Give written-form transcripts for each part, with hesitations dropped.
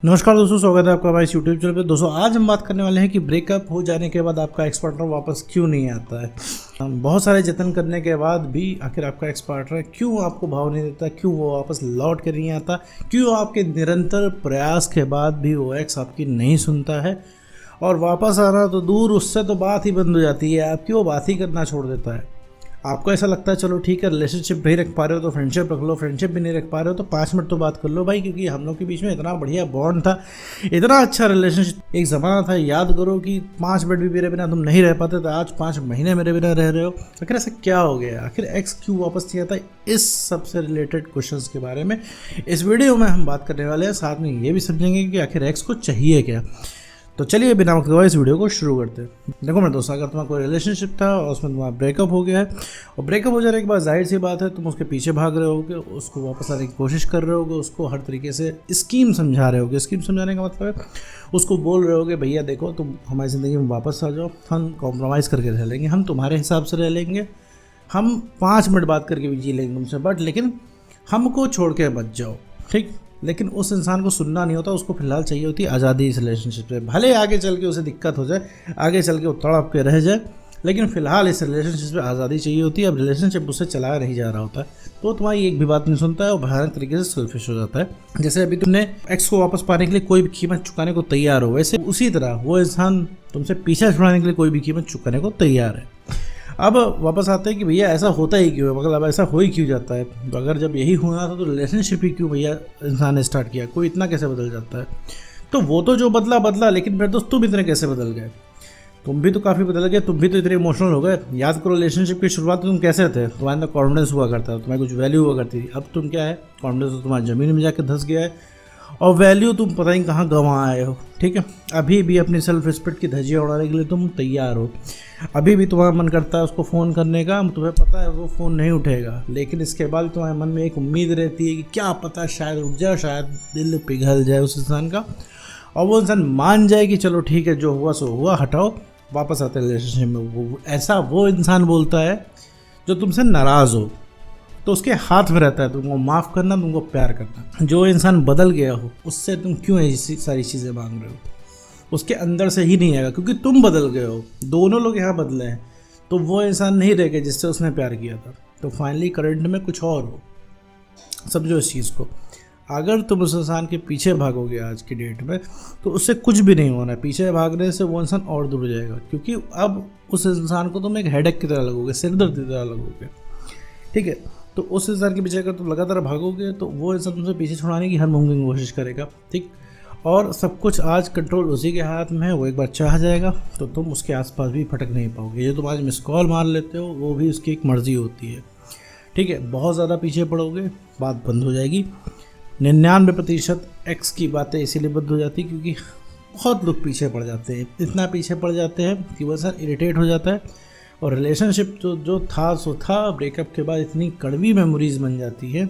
नमस्कार दोस्तों, स्वागत है आपका हमारे इस यूट्यूब चैनल पे। दोस्तों आज हम बात करने वाले हैं कि ब्रेकअप हो जाने के बाद आपका एक्स पार्टनर वापस क्यों नहीं आता है। बहुत सारे जतन करने के बाद भी आखिर आपका एक्स पार्टनर क्यों आपको भाव नहीं देता, क्यों वो वापस लौट कर नहीं आता, क्यों आपके निरंतर प्रयास के बाद भी वो एक्स आपकी नहीं सुनता है और वापस आना तो दूर, उससे तो बात ही बंद हो जाती है, आपकी वो बात ही करना छोड़ देता है। आपको ऐसा लगता है चलो ठीक है, रिलेशनशिप नहीं रख पा रहे हो तो फ्रेंडशिप रख लो, फ्रेंडशिप भी नहीं रख पा रहे हो तो 5 मिनट तो बात कर लो भाई, क्योंकि हम लोग के बीच में इतना बढ़िया बॉन्ड था, इतना अच्छा रिलेशनशिप। एक ज़माना था, याद करो कि 5 मिनट भी मेरे बिना तुम नहीं रह पाते थे, आज 5 महीने मेरे बिना रह रहे हो। आखिर ऐसा क्या हो गया, आखिर एक्स क्यों वापस नहीं आता? इस सबसे रिलेटेड क्वेश्चंस के बारे में इस वीडियो में हम बात करने वाले हैं। साथ में ये भी समझेंगे कि आखिर एक्स को चाहिए क्या। तो चलिए बिना वक्त गवाए इस वीडियो को शुरू करते हैं। देखो मेरे दोस्तों, अगर तुम्हारा कोई रिलेशनशिप था और उसमें तुम्हारा ब्रेकअप हो गया है और ब्रेकअप हो जाने के बाद जाहिर सी बात है तुम उसके पीछे भाग रहे होगे, उसको वापस लाने की कोशिश कर रहे होगे, उसको हर तरीके से स्कीम समझा रहे होगे। स्कीम समझाने का मतलब है उसको बोल रहे होगे भैया देखो तुम हमारी ज़िंदगी में वापस आ जाओ, हम कॉम्प्रोमाइज़ करके रह लेंगे, हम तुम्हारे हिसाब से रह लेंगे, हम 5 मिनट बात करके भी जी लेंगे तुमसे, बट लेकिन हमको छोड़ के मत जाओ, ठीक। लेकिन उस इंसान को सुनना नहीं होता, उसको फिलहाल चाहिए होती है आज़ादी इस रिलेशनशिप से। भले आगे चल के उसे दिक्कत हो जाए, आगे चल के वो तड़प के रह जाए, लेकिन फिलहाल इस रिलेशनशिप में आज़ादी चाहिए होती है। अब रिलेशनशिप उससे चलाया नहीं जा रहा होता है तो तुम्हारी एक भी बात नहीं सुनता है और भयानक तरीके से सेल्फिश हो जाता है। जैसे अभी तुमने एक्स को वापस पाने के लिए कोई भी कीमत चुकाने को तैयार हो, वैसे उसी तरह वो इंसान तुमसे पीछा छुड़ाने के लिए कोई भी कीमत चुकाने को तैयार है। अब वापस आते हैं कि भैया ऐसा होता ही क्यों है, मतलब ऐसा हो ही क्यों जाता है। तो अगर जब यही होना था तो रिलेशनशिप ही क्यों भैया इंसान ने स्टार्ट किया, कोई इतना कैसे बदल जाता है। तो वो तो जो बदला, लेकिन फिर दोस्त तुम इतने कैसे बदल गए? तुम भी तो काफ़ी बदल गए, तुम भी तो इतने इमोशनल हो गए। याद करो रिलेशनशिप की शुरुआत तुम कैसे थे, तुम्हारे अंदर कॉन्फिडेंस हुआ करता था, तुम्हारी कुछ वैल्यू हुआ करती थी। अब तुम क्या है, कॉन्फिडेंस तो तुम्हारी ज़मीन में जाकर धंस गया है और वैल्यू तुम पता नहीं कहाँ गंवा आए हो, ठीक है। अभी भी अपनी सेल्फ रिस्पेक्ट की धज्जियाँ उड़ाने के लिए तुम तैयार हो, अभी भी तुम्हारा मन करता है उसको फ़ोन करने का, तुम्हें पता है वो फ़ोन नहीं उठेगा, लेकिन इसके बाद तुम्हारे मन में एक उम्मीद रहती है कि क्या पता शायद उठ जाए, शायद दिल पिघल जाए उस इंसान का और वो इंसान मान जाए कि चलो ठीक है जो हुआ सो हुआ, हटाओ, वापस आते रिलेशनशिप में। वो ऐसा वो इंसान बोलता है जो तुमसे नाराज़ हो, तो उसके हाथ में रहता है तुमको माफ़ करना, तुमको प्यार करना। जो इंसान बदल गया हो उससे तुम क्यों ऐसी सारी चीज़ें मांग रहे हो? उसके अंदर से ही नहीं आएगा, क्योंकि तुम बदल गए हो, दोनों लोग यहाँ बदले हैं, तो वो इंसान नहीं रह गया जिससे उसने प्यार किया था। तो फाइनली करंट में कुछ और हो, समझो इस चीज़ को। अगर तुम उस इंसान के पीछे भागोगे आज की डेट में तो उससे कुछ भी नहीं होना है। पीछे भागने से वो इंसान और दूर जाएगा, क्योंकि अब उस इंसान को तुम एक हेडेक की तरह लगोगे, सिरदर्द की तरह लगोगे, ठीक है। तो उस इंसान के पीछे अगर तुम लगातार भागोगे तो वो इंसान तुमसे पीछे छुड़ाने की हर मुमकिन कोशिश करेगा, ठीक। और सब कुछ आज कंट्रोल उसी के हाथ में है। वो एक बार चाह जाएगा तो तुम उसके आसपास भी फटक नहीं पाओगे। ये तुम आज मिस कॉल मार लेते हो वो भी उसकी एक मर्जी होती है, ठीक है। बहुत ज़्यादा पीछे पड़ोगे, बात बंद हो जाएगी। 99% एक्स की बातें इसीलिए बंद हो जाती है क्योंकि बहुत लोग पीछे पड़ जाते हैं, इतना पीछे पड़ जाते हैं कि वो इंसान इरिटेट हो जाता है और रिलेशनशिप जो था सो था। ब्रेकअप के बाद इतनी कड़वी मेमोरीज़ बन जाती है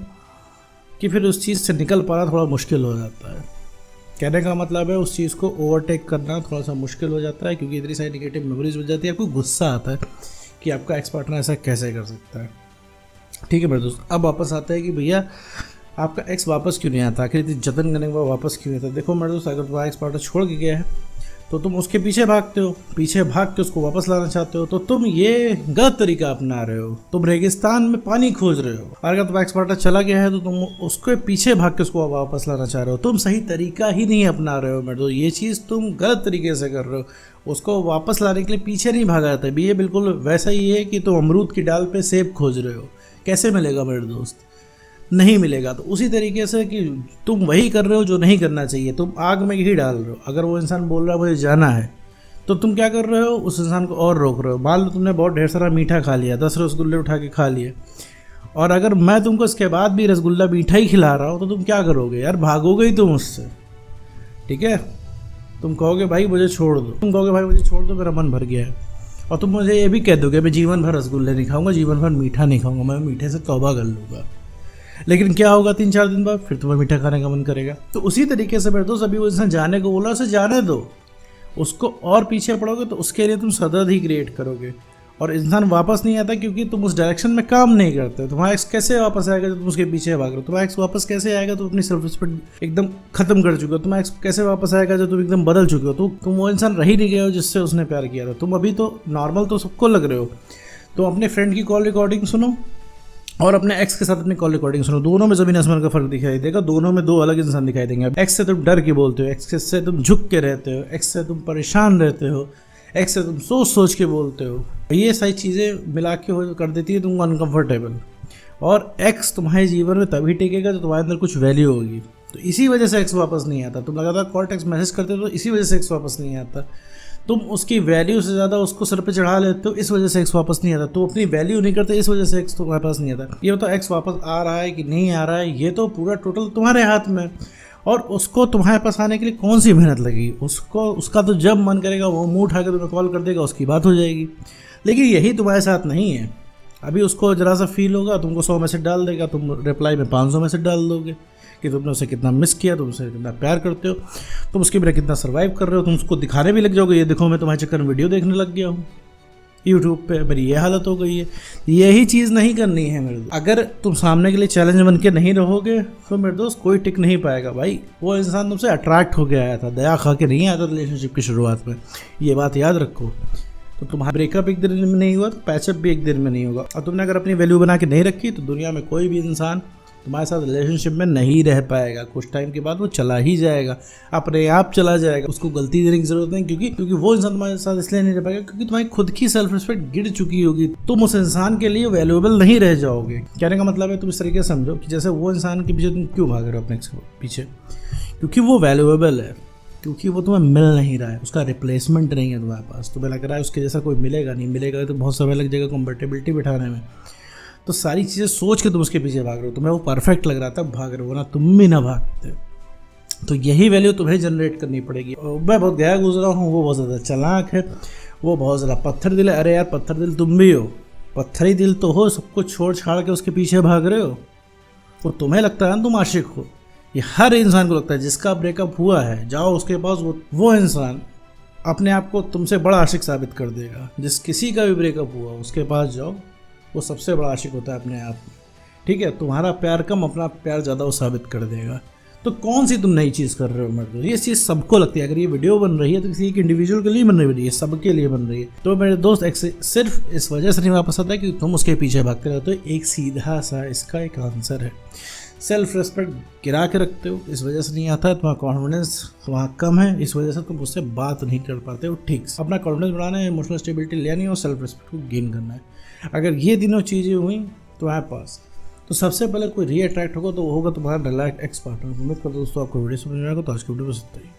कि फिर उस चीज़ से निकल पाना थोड़ा मुश्किल हो जाता है। कहने का मतलब है उस चीज़ को ओवरटेक करना थोड़ा सा मुश्किल हो जाता है, क्योंकि इतनी सारी नेगेटिव मेमोरीज बन जाती है। आपको गुस्सा आता है कि आपका एक्स पार्टनर ऐसा कैसे कर सकता है, ठीक है मेरे दोस्त। अब वापस आता है कि भैया आपका एक्स वापस क्यों नहीं आता, आखिर इतनी जतन करने के बाद वापस क्यों नहीं आता। देखो मेरे दोस्त, अगर तुम्हारा एक्स पार्टनर छोड़ के गया है तो तुम उसके पीछे भागते हो, पीछे भाग के उसको वापस लाना चाहते हो, तो तुम ये गलत तरीका अपना रहे हो। तुम रेगिस्तान में पानी खोज रहे हो। और अगर तुम्हारा एक्स पार्टनर चला गया है तो तुम उसके पीछे भाग के उसको वापस लाना चाह रहे हो। तुम सही तरीका ही नहीं अपना रहे हो मेरे दोस्त, ये चीज़ तुम गलत तरीके से कर रहे हो। उसको वापस लाने के लिए पीछे नहीं भागा जाता है। ये बिल्कुल वैसा ही है कि तुम अमरूद की डाल पर सेब खोज रहे हो, कैसे मिलेगा मेरे दोस्त? नहीं मिलेगा। तो उसी तरीके से कि तुम वही कर रहे हो जो नहीं करना चाहिए, तुम आग में घी डाल रहे हो। अगर वो इंसान बोल रहा है मुझे जाना है तो तुम क्या कर रहे हो, उस इंसान को और रोक रहे हो। मान लो तुमने बहुत ढेर सारा मीठा खा लिया, 10 रसगुल्ले उठा के खा लिए, और अगर मैं तुमको इसके बाद भी रसगुल्ला मीठा ही खिला रहा हूँ तो तुम क्या करोगे यार? भागोगे ही तुम उससे, ठीक है। तुम कहोगे भाई मुझे छोड़ दो, मेरा मन भर गया है। और तुम मुझे ये भी कह दोगे मैं जीवन भर रसगुल्ले नहीं खाऊंगा, जीवन भर मीठा नहीं खाऊंगा, मैं मीठे से तौबा कर लूँगा। लेकिन क्या होगा 3-4 दिन बाद फिर तुम्हें मीठा खाने का मन करेगा। तो उसी तरीके से मेरे दोस्त, अभी वो इंसान जाने को बोला, उसे जाने दो। उसको और पीछे पड़ोगे तो उसके लिए तुम सदर्द ही क्रिएट करोगे और इंसान वापस नहीं आता क्योंकि तुम उस डायरेक्शन में काम नहीं करते। तुम्हारा एक्स कैसे वापस आएगा जब तुम उसके पीछे भाग रहे हो? तुम्हारा एक्स वापस कैसे आएगा तो अपनी सेल्फ रिस्पेक्ट एकदम खत्म कर चुके हो? तुम्हारा एक्स कैसे वापस आएगा जब तुम एकदम बदल चुके हो? तो तुम वो इंसान रह ही नहीं गए हो जिससे उसने प्यार किया था। तुम अभी तो नॉर्मल तो सबको लग रहे हो। तो अपने फ्रेंड की कॉल रिकॉर्डिंग सुनो और अपने एक्स के साथ अपनी कॉल रिकॉर्डिंग सुनो, दोनों में ज़मीन आसमान का फर्क दिखाई देगा। दोनों में दो अलग इंसान दिखाई देंगे। एक्स से तुम डर के बोलते हो, एक्स से तुम झुक के रहते हो, एक्स से तुम परेशान रहते हो, एक्स से तुम सोच सोच के बोलते हो। ये सारी चीज़ें मिला के हो कर देती है तुमको अनकंफर्टेबल। और एक्स तुम्हारे जीवन में तभी टिकेगा जब तुम्हारे अंदर कुछ वैल्यू होगी। तो इसी वजह से एक्स वापस नहीं आता। तुम लगातार कॉल टेक्स्ट मैसेज करते हो तो इसी वजह से एक्स वापस नहीं आता। तुम उसकी वैल्यू से ज़्यादा उसको सर पे चढ़ा लेते हो, इस वजह से एक्स वापस नहीं आता। तो अपनी वैल्यू नहीं करते, इस वजह से एक्स तुम्हारे पास नहीं आता। ये बताओ एक्स वापस आ रहा है कि नहीं आ रहा है, ये तो पूरा टोटल तुम्हारे हाथ में। और उसको तुम्हारे पास आने के लिए कौन सी मेहनत लगी? उसका तो जब मन करेगा वो मुंह उठा के तुम्हें कॉल कर देगा, उसकी बात हो जाएगी। लेकिन यही तुम्हारे साथ नहीं है। अभी उसको जरा सा फील होगा, तुमको 100 मैसेज डाल देगा, तुम रिप्लाई में 500 मैसेज डाल दोगे कि तुमने उसे कितना मिस किया, तुम उसे कितना प्यार करते हो, तुम उसके बिना कितना सर्वाइव कर रहे हो। तुम उसको दिखाने भी लग जाओगे, ये देखो मैं तुम्हारे चक्कर में वीडियो देखने लग गया हूँ यूट्यूब पे, मेरी ये हालत हो गई है। यही चीज़ नहीं करनी है मेरे दोस्त। अगर तुम सामने के लिए चैलेंज बन के नहीं रहोगे तो मेरे दोस्त कोई टिक नहीं पाएगा भाई। वो इंसान तुमसे अट्रैक्ट होके आया था, दया खा के नहीं आया था रिलेशनशिप की शुरुआत में, ये बात याद रखो। तो तुम्हारा ब्रेकअप एक दिन में नहीं हुआ तो पैचअप भी एक दिन में नहीं होगा। और तुमने अगर अपनी वैल्यू बना के नहीं रखी तो दुनिया में कोई भी इंसान तुम्हारे साथ रिलेशनशिप में नहीं रह पाएगा। कुछ टाइम के बाद वो चला ही जाएगा, अपने आप चला जाएगा। उसको गलती देने की जरूरत नहीं, क्योंकि वो इंसान तुम्हारे साथ इसलिए नहीं रह पाएगा क्योंकि तुम्हारी खुद की सेल्फ रिस्पेक्ट गिर चुकी होगी। तुम उस इंसान के लिए वैल्यूएबल नहीं रह जाओगे। कहने का मतलब है तुम इस तरीके से समझो कि जैसे वो इंसान के पीछे तुम क्यों भाग रहे हो अपने पीछे, क्योंकि वो वैल्यूएबल है, क्योंकि वो तुम्हें मिल नहीं रहा है, उसका रिप्लेसमेंट नहीं है तुम्हारे पास। तुम्हें लग रहा है उसके जैसा कोई मिलेगा तो बहुत समय लग जाएगा कंपेटेबिलिटी बिठाने में। तो सारी चीज़ें सोच के तुम उसके पीछे भाग रहे हो, तुम्हें वो परफेक्ट लग रहा था भाग रहे हो ना, तुम भी ना भागते। तो यही वैल्यू तुम्हें जनरेट करनी पड़ेगी। मैं बहुत गया गुजरा हूँ, वो बहुत ज़्यादा चालाक है, वो बहुत ज़्यादा पत्थर दिल है। अरे यार पत्थर दिल तुम भी हो, पत्थरी दिल तो हो, सब कुछ छोड़ छाड़ के उसके पीछे भाग रहे हो। वो तुम्हें लगता है ना तुम आशिक हो, ये हर इंसान को लगता है। जिसका ब्रेकअप हुआ है जाओ उसके पास, वो इंसान अपने आप को तुमसे बड़ा आशिक साबित कर देगा। जिस किसी का भी ब्रेकअप हुआ उसके पास जाओ, वो सबसे बड़ा आशिक होता है अपने आप में। ठीक है, तुम्हारा प्यार कम, अपना प्यार ज़्यादा वो साबित कर देगा। तो कौन सी तुम नई चीज़ कर रहे हो मेरे दोस्त? ये चीज़ सबको लगती है। अगर ये वीडियो बन रही है तो किसी एक इंडिविजुअल के लिए बन रही है, सबके लिए बन रही है। तो मेरे दोस्त सिर्फ इस वजह से नहीं वापस आता है कि तुम उसके पीछे भागते रहते हो। एक सीधा सा इसका एक आंसर है, सेल्फ रिस्पेक्ट गिरा के रखते हो, इस वजह से नहीं आता है। तुम्हारा कॉन्फिडेंस वहाँ कम है, इस वजह से तुम उससे बात नहीं कर पाते हो ठीक से। अपना कॉन्फिडेंस बढ़ाना है, इमोशनल स्टेबिलिटी लेनी है और सेल्फ रिस्पेक्ट को गेन करना है। अगर ये तीनों चीज़ें हुई तुम्हारे पास तो सबसे पहले कोई री अट्रैक्ट होगा तो वो होगा तुम्हारा रिलैक्स एक्स पार्टनर। उम्मीद करता हूँ दोस्तों आपको वीडियो समझ में आएगा। तो आज की वीडियो बस इतना ही।